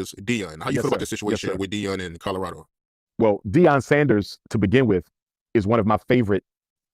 is Deion. How you Yes, feel about sir. the Yes, situation sir. with Deion in Colorado? Well, Deion Sanders, to begin with, is one of my favorite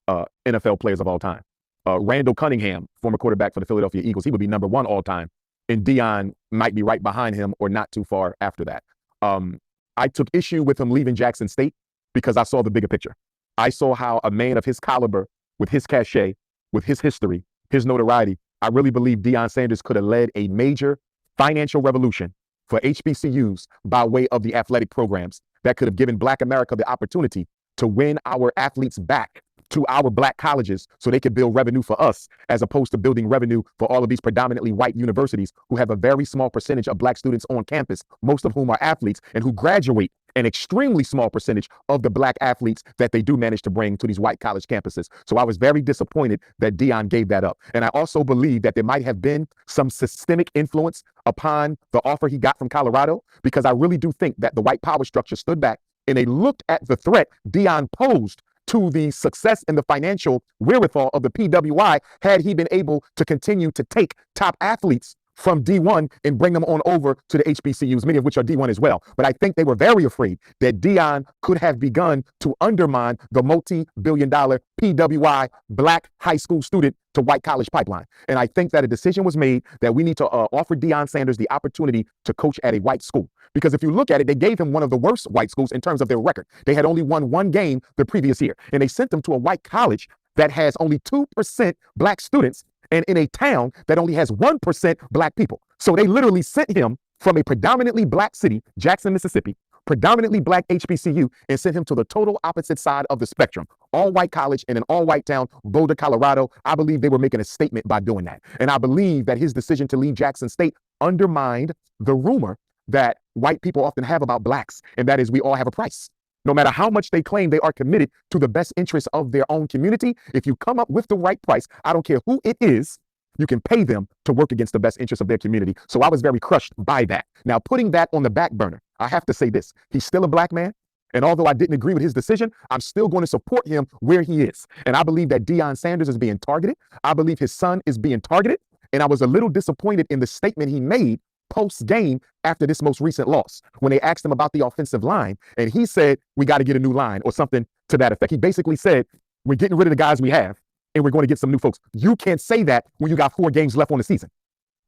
NFL players of all time. Randall Cunningham, former quarterback for the Philadelphia Eagles, he would be number one all time. And Deion might be right behind him or not too far after that. I took issue with him leaving Jackson State because I saw the bigger picture. I saw how a man of his caliber, with his cachet, with his history, his notoriety, I really believe Deion Sanders could have led a major financial revolution for HBCUs by way of the athletic programs that could have given Black America the opportunity to win our athletes back to our Black colleges so they could build revenue for us, as opposed to building revenue for all of these predominantly white universities who have a very small percentage of Black students on campus, most of whom are athletes, and who graduate an extremely small percentage of the Black athletes that they do manage to bring to these white college campuses. So I was very disappointed that Deion gave that up. And I also believe that there might have been some systemic influence upon the offer he got from Colorado, because I really do think that the white power structure stood back and they looked at the threat Deion posed to the success and the financial wherewithal of the PWI had he been able to continue to take top athletes from D1 and bring them on over to the HBCUs, many of which are D1 as well. But I think they were very afraid that Deion could have begun to undermine the multi-billion-dollar PWI Black high school student to white college pipeline. And I think that a decision was made that we need to offer Deion Sanders the opportunity to coach at a white school. Because if you look at it, they gave him one of the worst white schools in terms of their record. They had only won one game the previous year, and they sent him to a white college that has only 2% Black students and in a town that only has 1% Black people. So they literally sent him from a predominantly Black city, Jackson, Mississippi, predominantly Black HBCU, and sent him to the total opposite side of the spectrum. All white college in an all white town, Boulder, Colorado. I believe they were making a statement by doing that. And I believe that his decision to leave Jackson State undermined the rumor that white people often have about Blacks, and that is we all have a price. No matter how much they claim they are committed to the best interests of their own community, if you come up with the right price, I don't care who it is, you can pay them to work against the best interests of their community. So I was very crushed by that. Now, putting that on the back burner, I have to say this. He's still a Black man. And although I didn't agree with his decision, I'm still going to support him where he is. And I believe that Deion Sanders is being targeted. I believe his son is being targeted. And I was a little disappointed in the statement he made post-game after this most recent loss, when they asked him about the offensive line, and he said, we got to get a new line or something to that effect. He basically said, we're getting rid of the guys we have, and we're going to get some new folks. You can't say that when you got 4 games left on the season.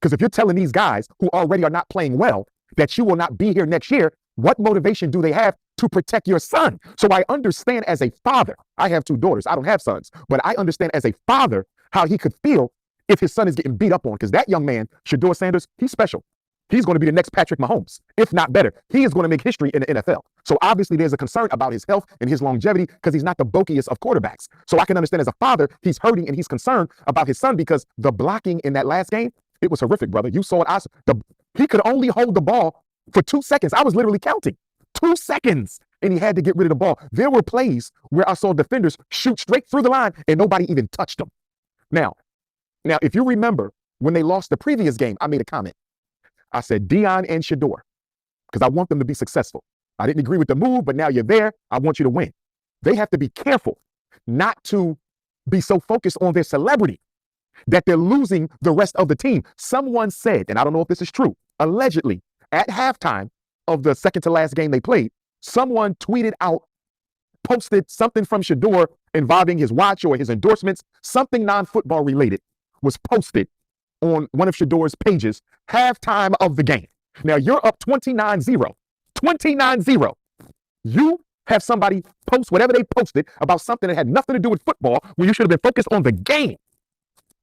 Because if you're telling these guys who already are not playing well that you will not be here next year, what motivation do they have to protect your son? So I understand as a father, I have 2 daughters, I don't have sons, but I understand as a father how he could feel if his son is getting beat up on, because that young man, Shedeur Sanders, he's special. He's going to be the next Patrick Mahomes, if not better. He is going to make history in the NFL. So obviously there's a concern about his health and his longevity because he's not the bulkiest of quarterbacks. So I can understand as a father, he's hurting and he's concerned about his son, because the blocking in that last game, it was horrific, brother. You saw it. He could only hold the ball for 2 seconds. I was literally counting 2 seconds, and he had to get rid of the ball. There were plays where I saw defenders shoot straight through the line and nobody even touched them. Now, if you remember when they lost the previous game, I made a comment. I said, Deion and Shedeur, because I want them to be successful. I didn't agree with the move, but now you're there. I want you to win. They have to be careful not to be so focused on their celebrity that they're losing the rest of the team. Someone said, and I don't know if this is true, allegedly at halftime of the second to last game they played, someone tweeted out, posted something from Shedeur involving his watch or his endorsements, something non-football related was posted on one of Shedeur's pages, halftime of the game. Now you're up 29-0, 29-0. You have somebody post whatever they posted about something that had nothing to do with football when you should have been focused on the game.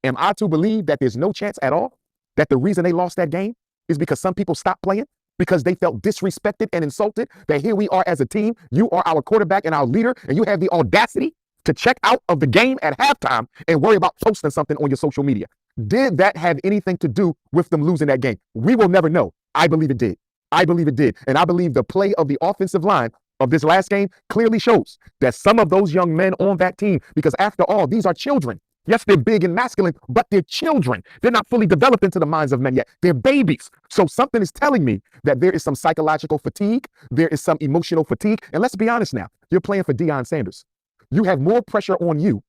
Am I to believe that there's no chance at all that the reason they lost that game is because some people stopped playing because they felt disrespected and insulted, that here we are as a team, you are our quarterback and our leader, and you have the audacity to check out of the game at halftime and worry about posting something on your social media? Did that have anything to do with them losing that game? We will never know. I believe it did. I believe it did. And I believe the play of the offensive line of this last game clearly shows that some of those young men on that team, because after all, these are children. Yes, they're big and masculine, but they're children. They're not fully developed into the minds of men yet. They're babies. So something is telling me that there is some psychological fatigue. There is some emotional fatigue. And let's be honest now, you're playing for Deion Sanders. You have more pressure on you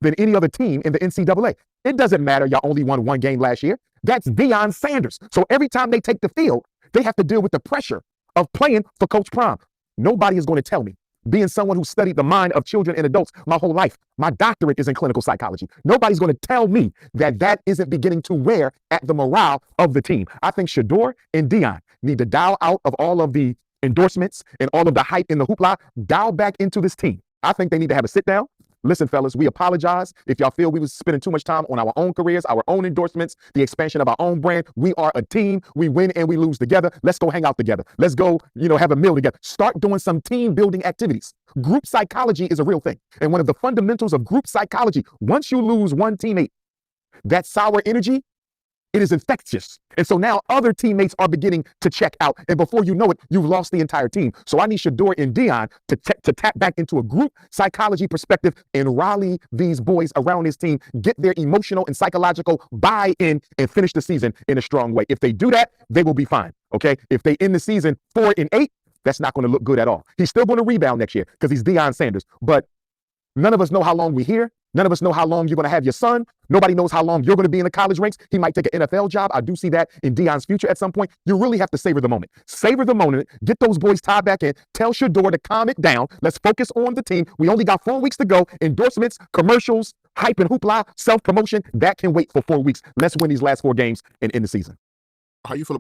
than any other team in the NCAA. It doesn't matter y'all only won 1 game last year. That's Deion Sanders. So every time they take the field, They have to deal with the pressure of playing for Coach Prime. Nobody is going to tell me, being someone who studied the mind of children and adults my whole life, my doctorate is in clinical psychology. Nobody's going to tell me that that isn't beginning to wear at the morale of the team. I think Shedeur and Deion need to dial out of all of the endorsements and all of the hype and the hoopla, dial back into this team. I think they need to have a sit down. Listen, fellas, we apologize if y'all feel we was spending too much time on our own careers, our own endorsements, the expansion of our own brand. We are a team. We win and we lose together. Let's go hang out together. Let's go, have a meal together. Start doing some team building activities. Group psychology is a real thing. And one of the fundamentals of group psychology, once you lose one teammate, that sour energy, it is infectious. And so now other teammates are beginning to check out. And before you know it, you've lost the entire team. So I need Shedeur and Deion to tap back into a group psychology perspective and rally these boys around his team, get their emotional and psychological buy-in and finish the season in a strong way. If they do that, they will be fine. Okay. If they end the season 4-8, that's not going to look good at all. He's still going to rebound next year because he's Deion Sanders. But none of us know how long we're here. None of us know how long you're going to have your son. Nobody knows how long you're going to be in the college ranks. He might take an NFL job. I do see that in Deion's future at some point. You really have to savor the moment. Savor the moment. Get those boys tied back in. Tell Shedeur to calm it down. Let's focus on the team. We only got 4 weeks to go. Endorsements, commercials, hype and hoopla, self-promotion, that can wait for 4 weeks. Let's win these last 4 games and end the season. How you feel about